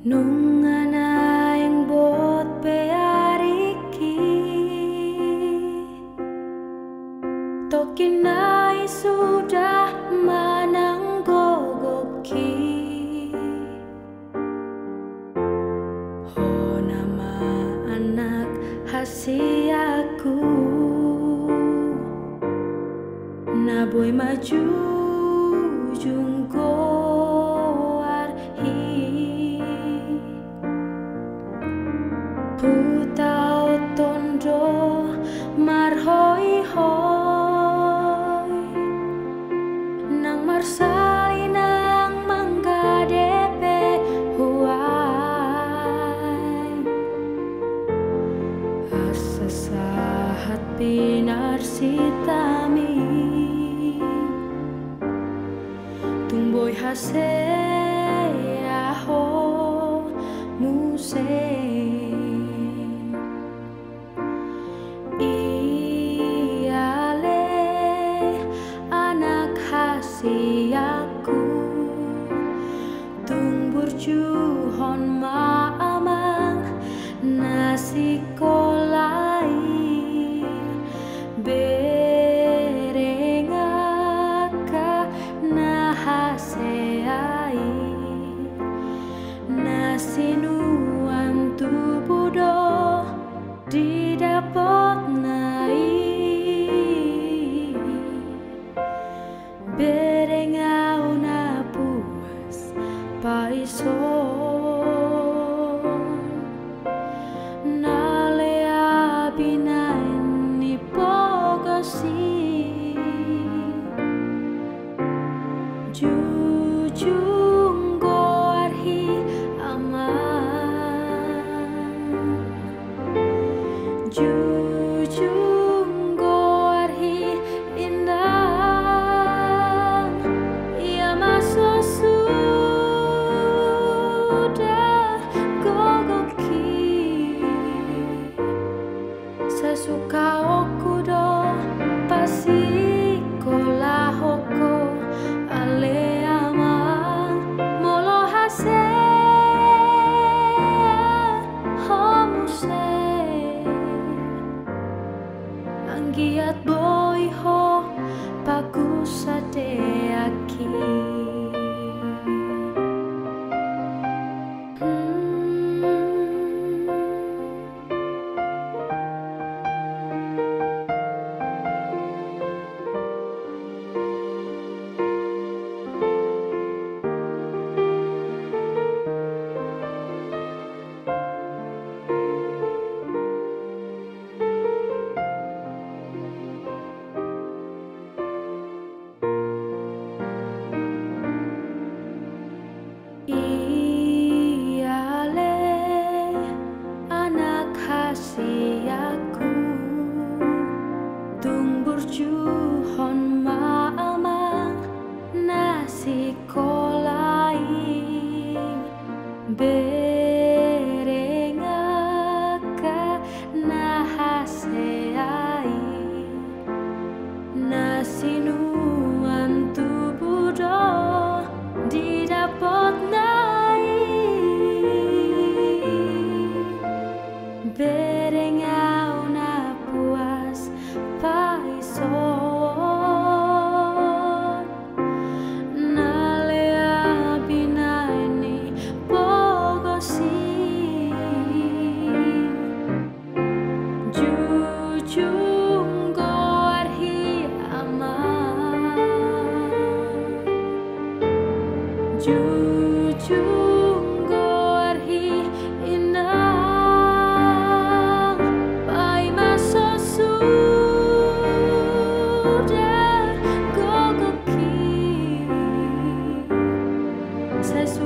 Nung anaing bot peariki Tokinai sudah mananggogoki Oh nama anak hasiaku Naboy maju junggo Putau tondo marhoi hoi Nang marsali nang manggadepe huai Asa sahat pinar sitami Tumboy hase aho muse Aku tung burjuhon maamang nasi kolai berengaka nahaseai nasi nuan tubudo didapot nai berengau na puas paison nalea binain ni pogasi jujung goarhi aman jujung goarhi indah Sesuka okudo pasi kola hoko ale amang molo hase homuse anggiat boy ho pagusate aki Aku tung burjuhon maamang nasi kolai berengaka nahaseai nasi nuan tubudo didapot nai berengau na puas paison nalea binaini pogosi jujung goarhi aman jujung goarhi indah Sesuatu